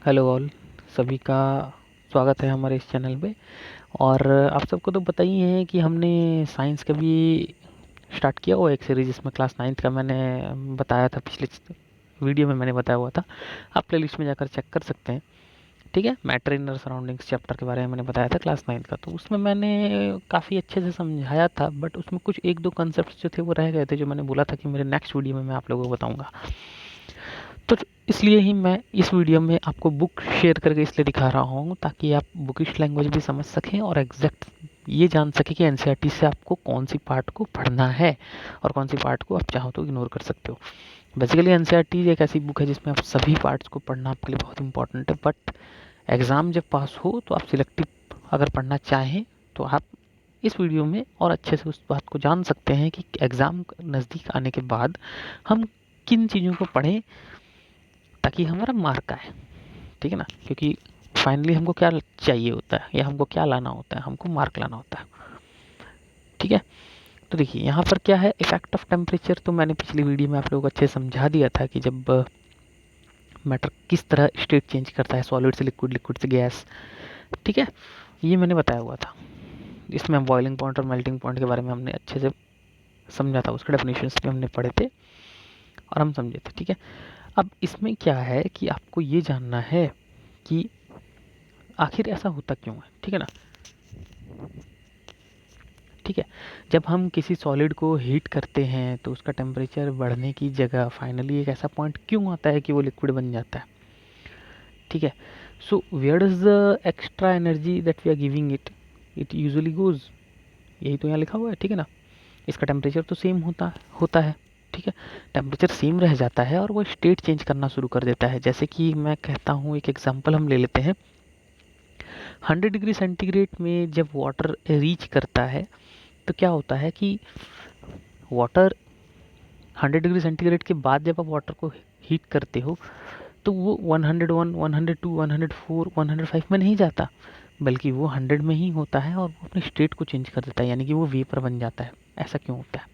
Hello all, सभी का स्वागत है हमारे इस चैनल पे। और आप सबको तो पता ही है कि हमने साइंस का भी स्टार्ट किया हुआ एक सीरीज, जिसमें क्लास नाइन्थ का मैंने बताया था, पिछले वीडियो में मैंने बताया हुआ था। आप प्ले लिस्ट में जाकर चेक कर सकते हैं। ठीक है, मैटर इन सराउंडिंग्स चैप्टर के बारे में मैंने बताया था क्लास नाइन्थ का, तो उसमें मैंने काफ़ी अच्छे से समझाया था, बट उसमें कुछ एक दो कंसेप्ट जो थे वो रह गए थे, जो मैंने बोला था कि मेरे नेक्स्ट वीडियो में मैं आप लोगों को बताऊंगा। तो इसलिए ही मैं इस वीडियो में आपको बुक शेयर करके इसलिए दिखा रहा हूँ, ताकि आप बुकिश लैंग्वेज भी समझ सकें और एग्जैक्ट ये जान सकें कि एनसीईआरटी से आपको कौन सी पार्ट को पढ़ना है और कौन सी पार्ट को आप चाहो तो इग्नोर कर सकते हो। बेसिकली एनसीईआरटी एक ऐसी बुक है जिसमें आप सभी पार्ट्स को पढ़ना आपके लिए बहुत इंपॉर्टेंट है, बट एग्ज़ाम जब पास हो तो आप सिलेक्टिव अगर पढ़ना चाहें तो आप इस वीडियो में और अच्छे से उस बात को जान सकते हैं कि एग्ज़ाम नज़दीक आने के बाद हम किन चीज़ों को पढ़ें ताकि हमारा मार्क आए। ठीक है ना, क्योंकि फाइनली हमको क्या चाहिए होता है या हमको क्या लाना होता है, हमको मार्क लाना होता है। ठीक है, तो देखिए यहाँ पर क्या है, इफेक्ट ऑफ टेम्परेचर तो मैंने पिछली वीडियो में आप लोगों को अच्छे से समझा दिया था कि जब मैटर किस तरह स्टेट चेंज करता है, सॉलिड से लिक्विड, लिक्विड से गैस। ठीक है, ये मैंने बताया हुआ था। इसमें हम बॉइलिंग पॉइंट और मेल्टिंग पॉइंट के बारे में हमने अच्छे से समझा था, उसके डेफिनेशंस भी हमने पढ़े थे और हम समझे थे। ठीक है, अब इसमें क्या है कि आपको ये जानना है कि आखिर ऐसा होता क्यों है। ठीक है ना, ठीक है, जब हम किसी सॉलिड को हीट करते हैं तो उसका टेम्परेचर बढ़ने की जगह फाइनली एक ऐसा पॉइंट क्यों आता है कि वो लिक्विड बन जाता है। ठीक है, so where does the extra energy that we are giving it, it usually goes, यही तो यहाँ लिखा हुआ है। ठीक है ना, इसका टेम्परेचर तो सेम होता होता है। ठीक है, टेम्परेचर सेम रह जाता है और वो स्टेट चेंज करना शुरू कर देता है। जैसे कि मैं कहता हूँ, एक एग्जांपल हम ले लेते हैं। 100 डिग्री सेंटीग्रेड में जब वाटर रीच करता है तो क्या होता है कि वाटर 100 डिग्री सेंटीग्रेड के बाद जब आप वाटर को हीट करते हो तो वो 101, 102, 104, 105 में नहीं जाता, बल्कि वो 100 में ही होता है और वो अपने स्टेट को चेंज कर देता है, यानी कि वो वेपर बन जाता है। ऐसा क्यों होता है?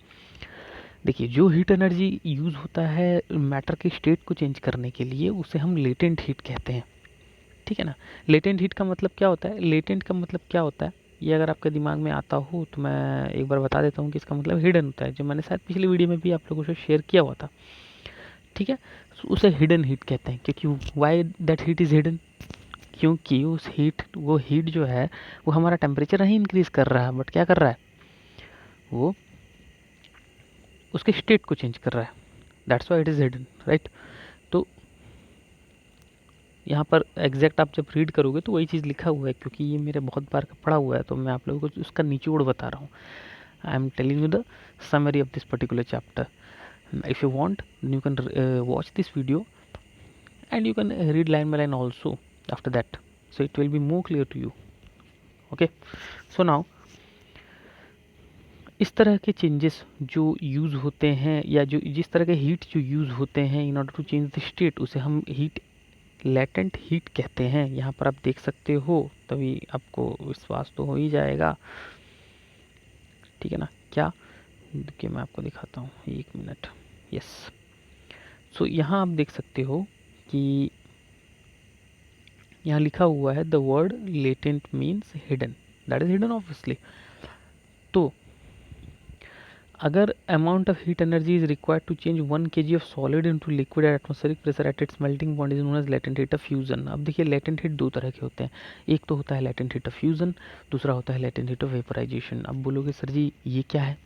देखिए, जो हीट एनर्जी यूज़ होता है मैटर के स्टेट को चेंज करने के लिए, उसे हम लेटेंट हीट कहते हैं। ठीक है ना, लेटेंट हीट का मतलब क्या होता है? लेटेंट का मतलब क्या होता है, ये अगर आपके दिमाग में आता हो तो मैं एक बार बता देता हूँ कि इसका मतलब हिडन होता है, जो मैंने शायद पिछली वीडियो में भी आप लोगों से शेयर किया हुआ था। ठीक है, उसे हिडन हीट कहते हैं। क्योंकि why that heat is hidden, क्योंकि वो हीट जो है वो हमारा टेम्परेचर नहीं इंक्रीज कर रहा है, बट क्या कर रहा है, वो उसके स्टेट को चेंज कर रहा है। That's why it is hidden, right. तो यहाँ पर एग्जैक्ट आप जब रीड करोगे तो वही चीज़ लिखा हुआ है, क्योंकि ये मेरे बहुत बार का पढ़ा हुआ है, तो मैं आप लोगों को उसका निचोड़ बता रहा हूँ। I am telling you the summary of this particular chapter. If you want, you can watch this video and you can read line by line also after that, so it will be more clear to you. Okay, so now इस तरह के changes जो use होते हैं, या जो जिस तरह के हीट जो यूज़ होते हैं in order to change the state, उसे हम हीट लेटेंट हीट कहते हैं। यहाँ पर आप देख सकते हो, तभी आपको विश्वास तो हो ही जाएगा। ठीक है ना, क्या, देखिए मैं आपको दिखाता हूँ, एक मिनट। यस, सो यहाँ आप देख सकते हो कि यहाँ लिखा हुआ है the word latent means hidden, that is hidden obviously. तो अगर amount of heat energy is required to change 1 kg of solid into liquid at atmospheric pressure at its melting point is known as latent heat of fusion. अब देखिए, latent heat दो तरह के होते हैं, एक तो होता है लेटेंट हीट ऑफ फ्यूजन, दूसरा होता है लेटेंट हीट ऑफ वेपराइजेशन। अब बोलोगे सर जी ये क्या है,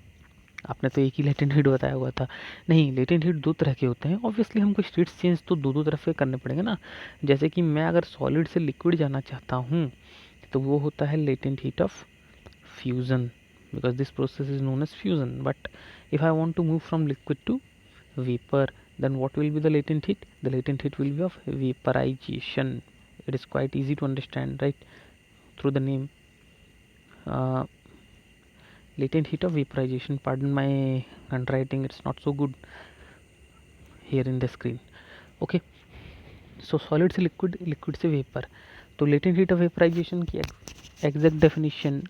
आपने तो एक ही लेटेंट हीट बताया हुआ था। नहीं, लेटेंट हीट दो तरह के होते हैं। ऑब्वियसली हमको स्टेट्स चेंज तो दो दो तरफ से करने पड़ेंगे ना। जैसे कि मैं अगर सॉलिड से लिक्विड जाना चाहता हूँ तो वो होता है latent heat of fusion, because this process is known as fusion. But if I want to move from liquid to vapor, then what will be the latent heat? The latent heat will be of vaporization. It is quite easy to understand, right, through the name. uh, Latent heat of vaporization, pardon my handwriting, it's not so good here in the screen. Okay, so solid से liquid, liquid से vapor, तो latent heat of vaporization की exact definition,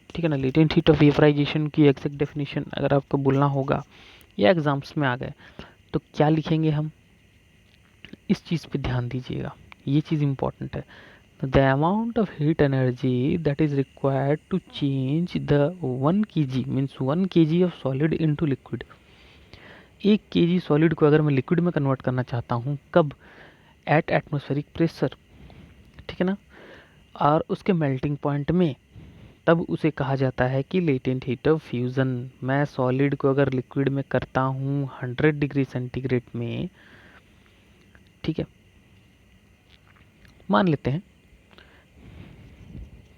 ठीक है ना, latent heat of vaporisation की exact definition अगर आपको बोलना होगा या एग्जाम्स में आ गए तो क्या लिखेंगे हम, इस चीज़ पे ध्यान दीजिएगा। ये चीज़ इंपॉर्टेंट है। The amount of heat energy that is required to change the 1 kg means 1 kg of solid into liquid. 1 kg solid को अगर मैं लिक्विड में कन्वर्ट करना चाहता हूँ, कब? एट एटमॉस्फेरिक प्रेशर, ठीक है ना, और उसके मेल्टिंग पॉइंट में, तब उसे कहा जाता है कि लेटेंट हीट ऑफ फ्यूज़न। मैं सॉलिड को अगर लिक्विड में करता हूँ 100 डिग्री सेंटीग्रेड में, ठीक है, मान लेते हैं,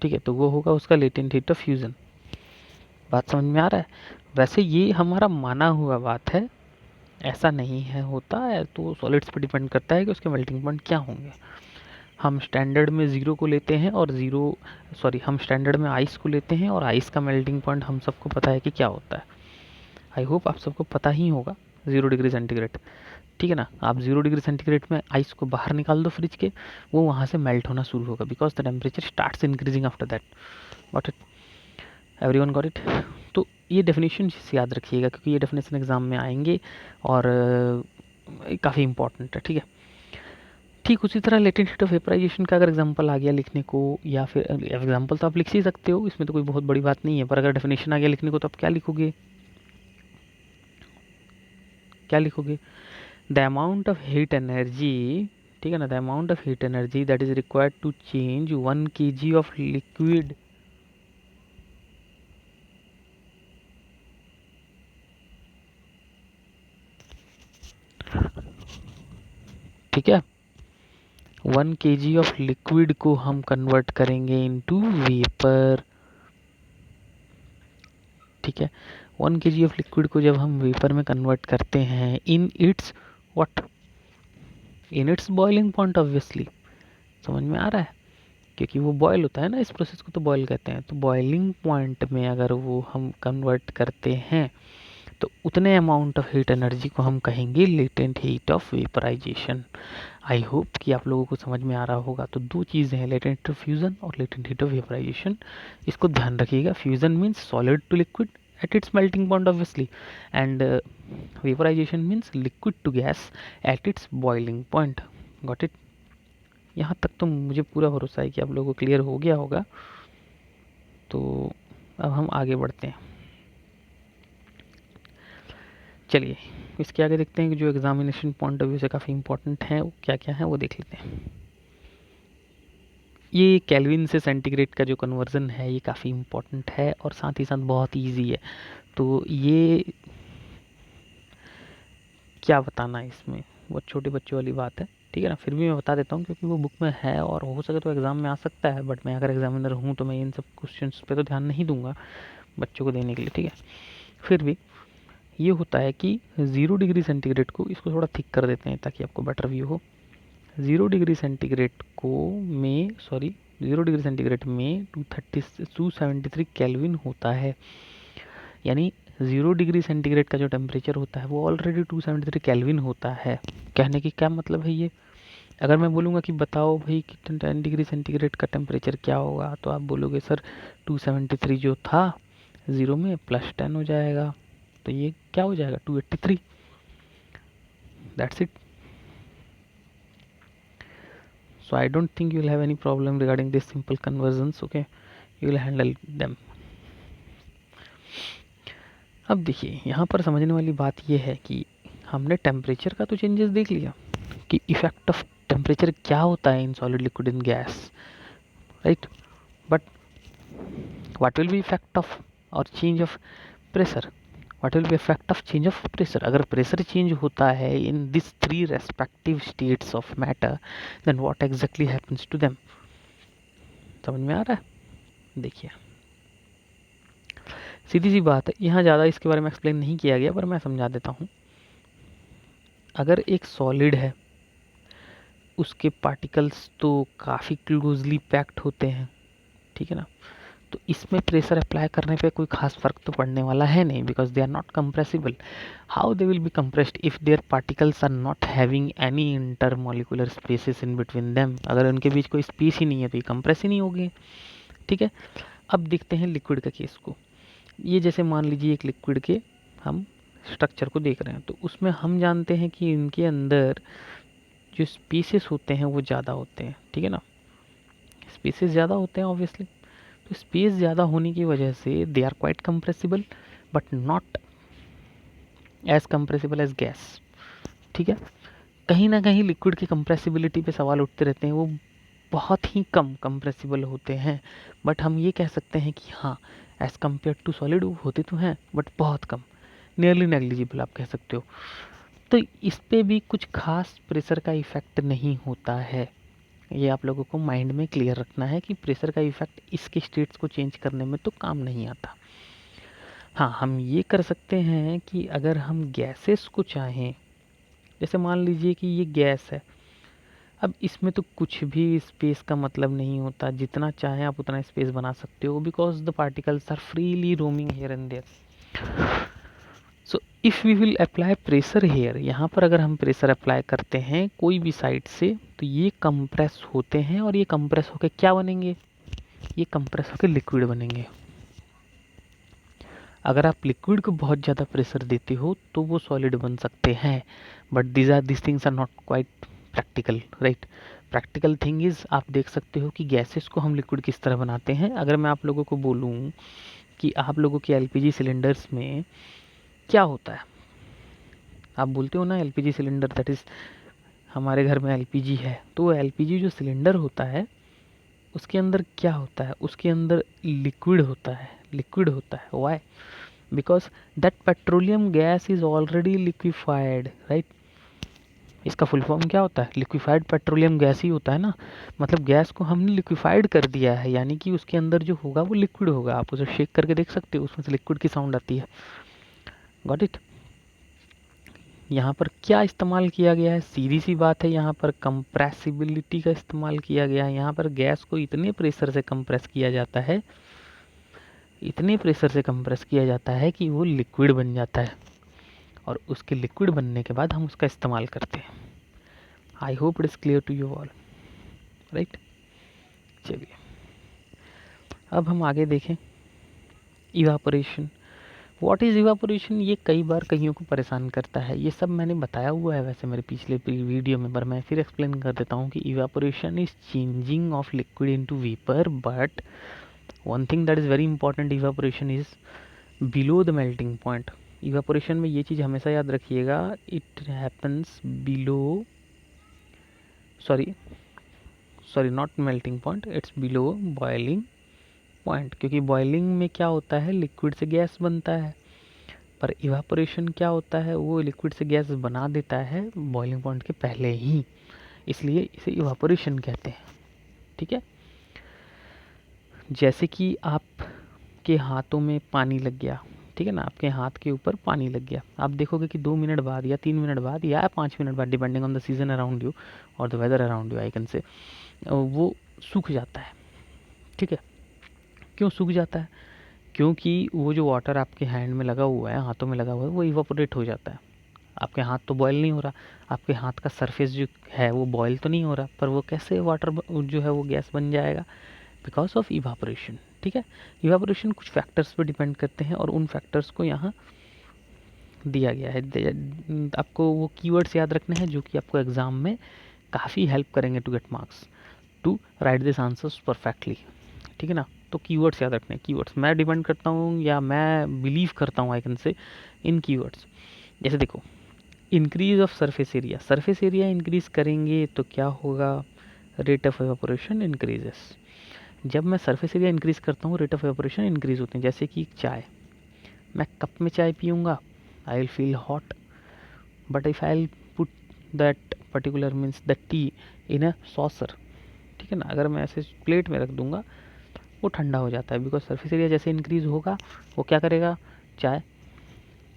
ठीक है, तो वो होगा उसका लेटेंट हीट ऑफ फ्यूज़न। बात समझ में आ रहा है? वैसे ये हमारा माना हुआ बात है, ऐसा नहीं है होता है, तो सॉलिड्स पे डिपेंड करता है कि उसके मेल्टिंग पॉइंट क्या होंगे। हम स्टैंडर्ड में ज़ीरो को लेते हैं और हम स्टैंडर्ड में आइस को लेते हैं और आइस का मेल्टिंग पॉइंट हम सबको पता है कि क्या होता है। आई होप आप सबको पता ही होगा, 0 डिग्री सेंटीग्रेड, ठीक है ना। आप 0 डिग्री सेंटीग्रेड में आइस को बाहर निकाल दो फ्रिज के, वो वहाँ से मेल्ट होना शुरू होगा because the temperature starts increasing after that. Got it? Everyone got it? तो ये डेफिनेशन याद रखिएगा क्योंकि ये डेफिनेशन एग्जाम में आएंगे और काफ़ी इंपॉर्टेंट है, ठीक है। ठीक उसी तरह लेटेंट हीट ऑफ वेपराइजेशन का अगर एग्जांपल आ गया लिखने को, या फिर एग्जांपल तो आप लिख ही सकते हो, इसमें तो कोई बहुत बड़ी बात नहीं है, पर अगर डेफिनेशन आ गया लिखने को तो आप क्या लिखोगे? क्या लिखोगे? The amount of heat energy, ठीक है ना, the amount of heat energy that is required to change 1 kg of liquid, ठीक है, 1 kg ऑफ लिक्विड को हम कन्वर्ट करेंगे इनटू वेपर, ठीक है। 1 kg ऑफ लिक्विड को जब हम वेपर में कन्वर्ट करते हैं in its what, in its boiling point obviously. समझ में आ रहा है? क्योंकि वो बॉयल होता है ना, इस प्रोसेस को तो बॉयल कहते हैं। तो बॉइलिंग पॉइंट में अगर वो हम कन्वर्ट करते हैं तो उतने अमाउंट ऑफ हीट एनर्जी को हम कहेंगे latent heat of vaporisation. I hope कि आप लोगों को समझ में आ रहा होगा। तो दो चीज़ें हैं, लेटेंट हीट ऑफ फ्यूजन और लेटेंट हीट ऑफ वेपराइजेशन। इसको ध्यान रखिएगा। Fusion means solid to liquid at its melting point obviously, and vaporization means liquid to gas at its boiling point. Got it? यहाँ तक तो मुझे पूरा भरोसा है कि आप लोगों को क्लियर हो गया होगा। तो अब हम आगे बढ़ते हैं। चलिए इसके आगे देखते हैं कि जो एग्जामिनेशन पॉइंट ऑफ व्यू से काफ़ी इंपॉर्टेंट है वो क्या क्या है, वो देख लेते हैं। ये केल्विन से सेंटीग्रेड का जो कन्वर्जन है ये काफ़ी इंपॉर्टेंट है और साथ ही साथ बहुत ईजी है। तो ये क्या बताना है इसमें, बहुत छोटे बच्चों वाली बात है, ठीक है ना। फिर भी मैं बता देता हूँ क्योंकि वो बुक में है और हो सके तो एग्ज़ाम में आ सकता है, बट मैं अगर एग्जामिनर हूँ तो मैं इन सब क्वेश्चंस पे तो ध्यान नहीं दूंगा बच्चों को देने के लिए, ठीक है। फिर भी ये होता है कि 0 डिग्री सेंटीग्रेड को, इसको थोड़ा थिक कर देते हैं ताकि आपको बेटर व्यू हो। 0 डिग्री सेंटीग्रेड में 273 केल्विन होता है। यानी 0 डिग्री सेंटीग्रेड का जो टेम्परेचर होता है वो ऑलरेडी 273 केल्विन होता है। कहने की क्या मतलब है ये? अगर मैं बोलूँगा कि बताओ भाई कि 10 डिग्री सेंटीग्रेड का टेम्परेचर क्या होगा, तो आप बोलोगे सर 273 जो था 0 में +10 हो जाएगा, तो ये क्या हो जाएगा 283। That's it. So I don't think you will have any problem regarding these simple conversions. Okay, you will handle them. अब देखिए यहाँ पर समझने वाली बात ये है कि हमने टेम्परेचर का तो चेंजेस देख लिया कि इफेक्ट ऑफ टेम्परेचर क्या होता है in solid liquid in gas, right. But what will be effect of और change of pressure? What will be effect of change of pressure? अगर प्रेशर चेंज होता है in this 3 respective states of matter, then what exactly happens to them? समझ में आ रहा है? देखिए सीधी सी बात है, यहाँ ज़्यादा इसके बारे में एक्सप्लेन नहीं किया गया पर मैं समझा देता हूँ। अगर एक सॉलिड है उसके पार्टिकल्स तो काफ़ी क्लोजली पैक्ड होते हैं, ठीक है ना, तो इसमें प्रेशर अप्लाई करने पे कोई खास फर्क तो पड़ने वाला है नहीं, because they are not compressible. How they will be compressed if their particles are not having any intermolecular spaces in between them? अगर उनके बीच कोई स्पेस ही नहीं है तो ये कंप्रेस ही नहीं होगी, ठीक है। अब देखते हैं लिक्विड का केस को। ये जैसे मान लीजिए एक लिक्विड के हम स्ट्रक्चर को देख रहे हैं, तो उसमें हम जानते हैं कि इनके अंदर जो स्पेसेस होते हैं वो ज़्यादा होते हैं, ठीक है ना, स्पेसेस ज़्यादा होते हैं ऑब्वियसली। तो स्पेस ज़्यादा होने की वजह से they are quite compressible but not as compressible as gas, ठीक है। कहीं ना कहीं लिक्विड की कंप्रेसिबिलिटी पे सवाल उठते रहते हैं, वो बहुत ही कम कंप्रेसिबल होते हैं, बट हम ये कह सकते हैं कि हाँ एज कम्पेयर टू सॉलिड वो होते तो हैं बट बहुत कम, नियरली नेग्लिजिबल आप कह सकते हो। तो इस पे भी कुछ खास प्रेशर का इफेक्ट नहीं होता है, ये आप लोगों को माइंड में क्लियर रखना है कि प्रेशर का इफेक्ट इसके स्टेट्स को चेंज करने में तो काम नहीं आता। हाँ, हम ये कर सकते हैं कि अगर हम गैसेस को चाहें, जैसे मान लीजिए कि ये गैस है, अब इसमें तो कुछ भी स्पेस का मतलब नहीं होता, जितना चाहें आप उतना स्पेस बना सकते हो, because the particles are freely roaming here and there. So if we will apply pressure here, यहाँ पर अगर हम प्रेशर अप्लाई करते हैं कोई भी साइड से, तो ये कंप्रेस होते हैं और ये कंप्रेस होकर क्या बनेंगे, ये कंप्रेस होकर लिक्विड बनेंगे। अगर आप लिक्विड को बहुत ज़्यादा प्रेशर देते हो तो वो सॉलिड बन सकते हैं, but this things are not quite practical, right. Practical thing is, आप देख सकते हो कि गैसेस को हम लिक्विड किस तरह बनाते हैं। अगर मैं आप लोगों को बोलूँ कि आप लोगों के एलपीजी सिलेंडर्स में क्या होता है, आप बोलते हो ना एलपीजी सिलेंडर, दैट इज़ हमारे घर में एलपीजी है, तो एलपीजी जो सिलेंडर होता है उसके अंदर क्या होता है, उसके अंदर लिक्विड होता है, लिक्विड होता है। Why? Because that petroleum gas is already liquefied, right. इसका फुल फॉर्म क्या होता है, लिक्विफाइड पेट्रोलियम गैस ही होता है ना, मतलब गैस को हमने लिक्विफाइड कर दिया है, यानी कि उसके अंदर जो होगा वो लिक्विड होगा। आप उसे शेक करके देख सकते हो, उसमें से लिक्विड की साउंड आती है। Got it. यहाँ पर क्या इस्तेमाल किया गया है, सीधी सी बात है, यहाँ पर कंप्रेसिबिलिटी का इस्तेमाल किया गया है। यहाँ पर गैस को इतने प्रेशर से कंप्रेस किया जाता है, इतने प्रेशर से कंप्रेस किया जाता है कि वो लिक्विड बन जाता है, और उसके लिक्विड बनने के बाद हम उसका इस्तेमाल करते हैं। I hope it is clear to you all, right. चलिए अब हम आगे देखें, इवापोरेशन। व्हाट इज़ इवापोरेशन, ये कई बार कईयों को परेशान करता है। ये सब मैंने बताया हुआ है वैसे मेरे पिछले वीडियो में, पर मैं फिर एक्सप्लेन कर देता हूँ कि evaporation is changing of liquid into vapour, but one thing that is very important, evaporation is below the melting point. Evaporation में ये चीज़ हमेशा याद रखिएगा, it happens below, sorry not melting point, it's below boiling point, क्योंकि boiling में क्या होता है, लिक्विड से गैस बनता है, पर इवापोरेशन क्या होता है, वो लिक्विड से गैस बना देता है बॉइलिंग पॉइंट के पहले ही, इसलिए इसे इवापोरेशन कहते हैं, ठीक है। जैसे कि आपके हाथों में पानी लग गया, ठीक है ना, आपके हाथ के ऊपर पानी लग गया, आप देखोगे कि 2 मिनट बाद या 3 मिनट बाद या 5 मिनट बाद, depending on the season around you और the weather around you, I can say, वो सूख जाता है, ठीक है। क्यों सूख जाता है, क्योंकि वो जो वाटर आपके हैंड में लगा हुआ है, हाथों में लगा हुआ है, वो इवापोरेट हो जाता है। आपके हाथ तो बॉयल नहीं हो रहा, आपके हाथ का सरफेस जो है वो बॉयल तो नहीं हो रहा, पर वो कैसे वाटर जो है वो गैस बन जाएगा, बिकॉज ऑफ इवापोरेशन, ठीक है। इवापोरेशन कुछ फैक्टर्स पे डिपेंड करते हैं और उन फैक्टर्स को यहाँ दिया गया है। आपको वो कीवर्ड्स याद रखने हैं जो कि आपको एग्जाम में काफ़ी हेल्प करेंगे to get marks, to write this answers perfectly, ठीक है ना। तो कीवर्ड्स याद रखने हैं, कीवर्ड्स मैं डिपेंड करता हूँ या मैं बिलीव करता हूँ आई कैन से इन कीवर्ड्स। जैसे देखो, increase of surface area, surface area increase करेंगे तो क्या होगा, रेट ऑफ एवापोरेशन इंक्रीजेस। जब मैं सरफेस एरिया इंक्रीज करता हूँ रेट ऑफ एवापोरेशन इंक्रीज होते हैं। जैसे कि चाय, मैं कप में चाय पीऊँगा, I will feel hot, but if I will put that particular means the T in a saucer, ठीक है ना, अगर मैं ऐसे प्लेट में रख दूंगा वो ठंडा हो जाता है, बिकॉज सरफेस एरिया जैसे इंक्रीज होगा वो क्या करेगा, चाय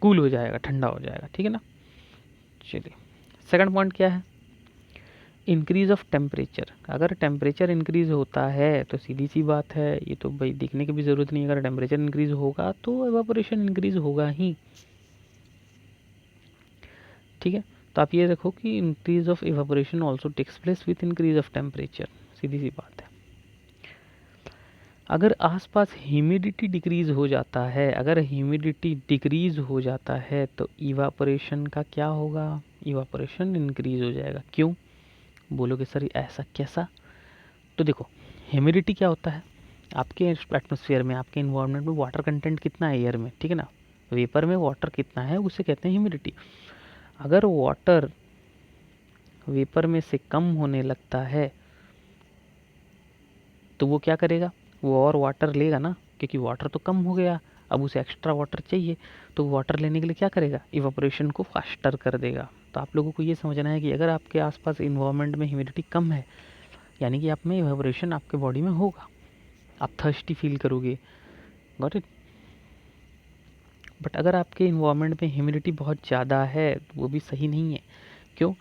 कूल हो जाएगा, ठंडा हो जाएगा, ठीक है ना। चलिए सेकंड पॉइंट क्या है, इंक्रीज ऑफ टेम्परेचर। अगर टेम्परेचर इंक्रीज होता है तो सीधी सी बात है, ये तो भाई दिखने की भी ज़रूरत नहीं, अगर टेम्परेचर इंक्रीज होगा तो एवापोरेशन इंक्रीज होगा ही, ठीक है। तो आप ये देखो कि increase of evaporation also takes place with increase of temperature, सीधी सी बात है। अगर आसपास ह्यूमिडिटी डिक्रीज हो जाता है, अगर ह्यूमिडिटी डिक्रीज हो जाता है तो इवापोरेशन का क्या होगा, इवापोरेशन इंक्रीज हो जाएगा। क्यों, बोलोगे सर ऐसा कैसा? तो देखो, ह्यूमिडिटी क्या होता है? आपके एटमॉस्फेयर में, आपके इन्वायरमेंट में वाटर कंटेंट कितना है एयर में, ठीक है ना, वेपर में वाटर कितना है उसे कहते हैं ह्यूमिडिटी। अगर वाटर वेपर में से कम होने लगता है तो वो क्या करेगा, वो और वाटर लेगा ना, क्योंकि वाटर तो कम हो गया, अब उसे एक्स्ट्रा वाटर चाहिए, तो वाटर लेने के लिए क्या करेगा, इवापोरेशन को फास्टर कर देगा। तो आप लोगों को ये समझना है कि अगर आपके आसपास इन्वायरमेंट में ह्यूमिडिटी कम है, यानी कि आप में इवापोरेशन आपके बॉडी में होगा, आप थर्स्टी फील करोगे, गॉट इट। बट अगर आपके इन्वायरमेंट में ह्यूमिडिटी बहुत ज़्यादा है तो वो भी सही नहीं है। क्यों?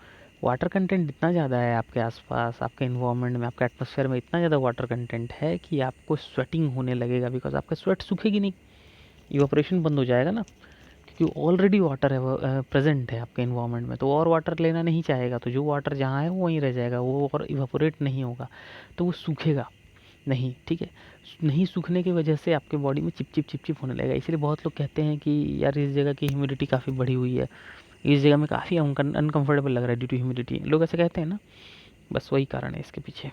वाटर कंटेंट इतना ज़्यादा है आपके आसपास, आपके इन्वायरमेंट में, आपके एटमॉस्फेयर में इतना ज़्यादा वाटर कंटेंट है कि आपको स्वेटिंग होने लगेगा, बिकॉज आपका स्वेट सूखेगी नहीं, इवापोरेशन बंद हो जाएगा ना, क्योंकि ऑलरेडी वाटर है प्रेजेंट है आपके इन्वायरमेंट में, तो और वाटर लेना नहीं चाहेगा, तो जो वाटर जहाँ है वो वहीं रह जाएगा, वो और इवापोरेट नहीं होगा, तो वो सूखेगा नहीं, ठीक है। नहीं सूखने की वजह से आपके बॉडी में चिप चिप होने लगेगा। इसलिए बहुत लोग कहते हैं कि यार इस जगह की ह्यूमिडिटी काफ़ी बढ़ी हुई है, इस जगह में काफ़ी अनकंफर्टेबल लग रहा है ड्यू टू ह्यूमिडिटी, लोग ऐसे कहते हैं ना, बस वही कारण है इसके पीछे।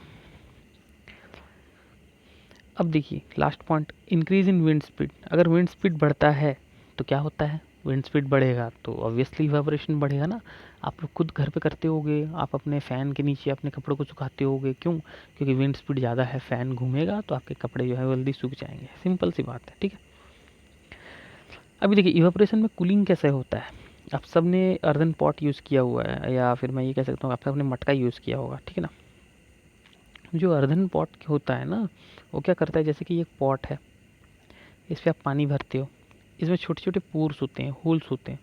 अब देखिए last point, increase in wind speed. अगर विंड स्पीड बढ़ता है तो क्या होता है, विंड स्पीड बढ़ेगा तो ऑब्वियसली इवेपोरेशन बढ़ेगा ना। आप लोग खुद घर पे करते होगे, आप अपने फ़ैन के नीचे अपने कपड़ों को सुखाते होगे, क्यों? क्योंकि विंड स्पीड ज़्यादा है, फ़ैन घूमेगा तो आपके कपड़े जो है वो जल्दी सूख जाएंगे, सिंपल सी बात है, ठीक है। अभी देखिए इवेपोरेशन में कूलिंग कैसे होता है। आप सब ने अर्दन पॉट यूज़ किया हुआ है, या फिर मैं ये कह सकता हूँ आप सब ने मटका यूज़ किया होगा, ठीक है ना। जो अर्दन पॉट होता है ना, वो क्या करता है, जैसे कि एक पॉट है, इस पे आप पानी भरते हो, इसमें छोटे छोटे पोर्स होते हैं, होल्स होते हैं।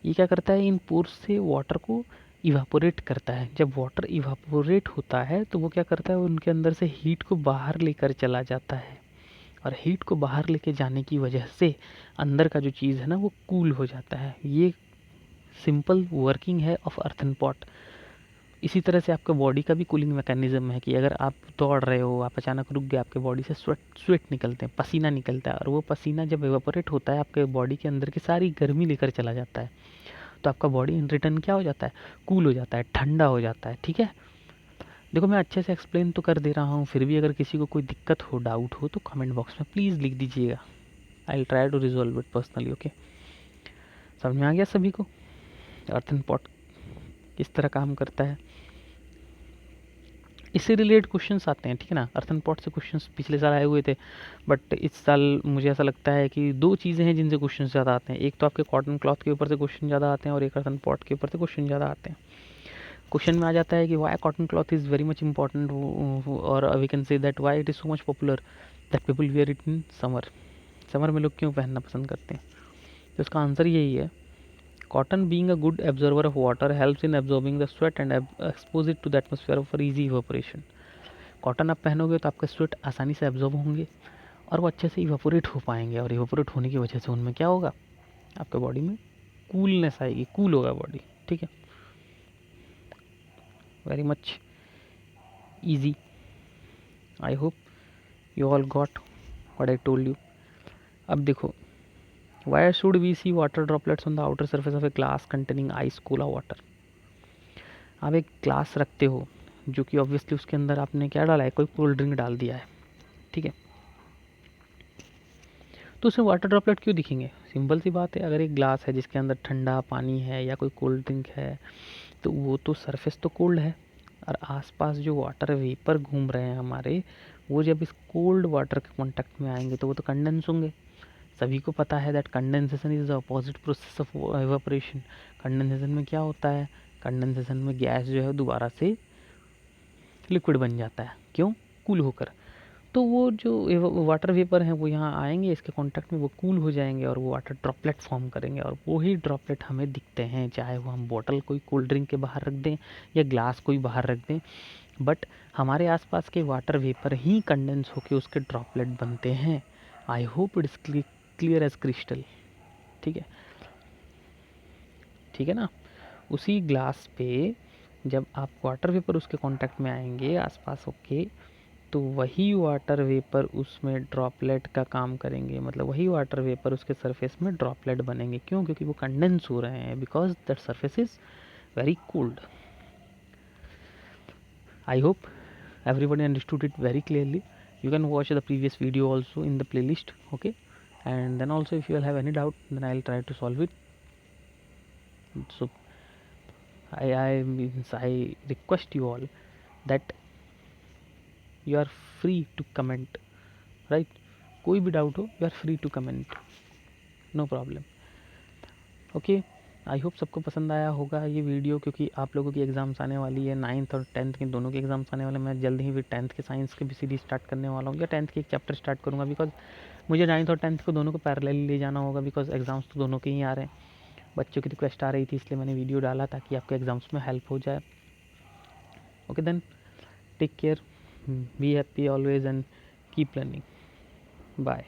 ये क्या करता है, इन पोर्स से वाटर को इवापोरेट करता है। जब वाटर इवापोरेट होता है तो वो क्या करता है, उनके अंदर से हीट को बाहर लेकर चला जाता है, और हीट को बाहर लेके जाने की वजह से अंदर का जो चीज़ है ना वो कूल हो जाता है। ये सिंपल वर्किंग है ऑफ अर्थन पॉट। इसी तरह से आपका बॉडी का भी कूलिंग मैकेनिज्म है कि अगर आप दौड़ रहे हो, आप अचानक रुक गए, आपके बॉडी से स्वेट निकलते हैं, पसीना निकलता है, और वो पसीना जब एवापोरेट होता है आपके बॉडी के अंदर की सारी गर्मी लेकर चला जाता है, तो आपका बॉडी इन रिटर्न क्या हो जाता है, कूल हो जाता है, ठंडा हो जाता है, ठीक है। देखो मैं अच्छे से एक्सप्लेन तो कर दे रहा हूँ, फिर भी अगर किसी को कोई दिक्कत हो, डाउट हो, तो कमेंट बॉक्स में प्लीज़ लिख दीजिएगा, I will try to resolve it personally, okay. समझ में आ गया सभी को अर्थन पॉट किस तरह काम करता है? इससे रिलेटेड क्वेश्चंस आते हैं, ठीक है ना। अर्थन पॉट से क्वेश्चंस पिछले साल आए हुए थे, बट इस साल मुझे ऐसा लगता है कि दो चीज़ें हैं जिनसे क्वेश्चंस ज़्यादा आते हैं। एक तो आपके कॉटन क्लॉथ के ऊपर से क्वेश्चन ज़्यादा आते हैं, और एक अर्थन पॉट के ऊपर से क्वेश्चन ज़्यादा आते हैं। क्वेश्चन में आ जाता है कि why cotton cloth is very much important, और we can say that why it is so much popular that people wear it in summer. Summer में लोग क्यों पहनना पसंद करते हैं? तो इसका आंसर यही है, cotton being a good absorber of water helps in absorbing the sweat and expose it to the atmosphere for easy evaporation. Cotton आप पहनोगे तो आपके स्वेट आसानी से एब्जॉर्ब होंगे, और वो अच्छे से इवेपोरेट हो पाएंगे, और इवेपोरेट होने की वजह से उनमें क्या होगा, आपके बॉडी में कूलनेस आएगी, कूल होगा बॉडी, ठीक है। Very much easy. I hope you all got what I told you. अब देखो, why should we see water droplets on the outer surface of a glass containing ice cool water. आप एक glass रखते हो जो कि ऑब्वियसली उसके अंदर आपने क्या डाला है, कोई कोल्ड ड्रिंक डाल दिया है, ठीक है, तो उसमें वाटर ड्रॉपलेट क्यों दिखेंगे? सिंपल सी बात है, अगर एक ग्लास है जिसके अंदर ठंडा पानी है या कोई कोल्ड ड्रिंक है, तो वो तो सरफेस तो कोल्ड है, और आसपास जो वाटर वेपर घूम रहे हैं हमारे, वो जब इस कोल्ड वाटर के कांटेक्ट में आएंगे तो वो तो कंडेंस होंगे। सभी को पता है that condensation is the opposite process of evaporation. Condensation में क्या होता है, कंडेंसेशन में गैस जो है दोबारा से लिक्विड बन जाता है, क्यों? कूल होकर। तो वो जो वाटर वेपर हैं वो यहाँ आएंगे, इसके कांटेक्ट में वो कूल हो जाएंगे, और वो वाटर ड्रॉपलेट फॉर्म करेंगे, और वो ही ड्रॉपलेट हमें दिखते हैं, चाहे वो हम बॉटल कोई कोल्ड ड्रिंक के बाहर रख दें या ग्लास कोई बाहर रख दें, बट हमारे आसपास के वाटर वेपर ही कंडेंस होकर उसके ड्रॉपलेट बनते हैं। I hope it is clear as crystal, ठीक है, ठीक है ना। उसी ग्लास पे जब आप वाटर वेपर उसके कांटेक्ट में आएंगे आसपास होके, तो वही वाटर वेपर उसमें ड्रॉपलेट का काम करेंगे, मतलब वही वाटर वेपर उसके सरफेस में ड्रॉपलेट बनेंगे, क्यों? क्योंकि वो कंडेंस हो रहे हैं, because that surface is very cold. I hope everybody understood it very clearly. You can watch the previous video also in the playlist, okay? And then also if you will have any doubt, then I'll try to solve it. So I request you all that you are free to comment, right? कोई भी doubt हो, you are free to comment, no problem, okay. I hope सबको पसंद आया होगा ये video, क्योंकि आप लोगों की एग्ज़ाम्स आने वाली है, 9th और 10th के दोनों के एग्ज़ाम्स आने वाले हैं। मैं जल्द ही फिर 10th के साइंस के भी सीरीज स्टार्ट करने वाला हूँ, या 10th के एक चैप्टर स्टार्ट करूँगा, बिकॉज मुझे 9th और 10th को दोनों को पैरेलल ले जाना होगा, बिकॉज एग्ज़ाम्स तो दोनों के ही आ रहे हैं। बच्चों की रिक्वेस्ट आ रही थी, इसलिए मैंने वीडियो डाला ताकि आपके एग्ज़ाम्स में हेल्प हो जाए। Okay then, take care, be happy always and keep learning, bye.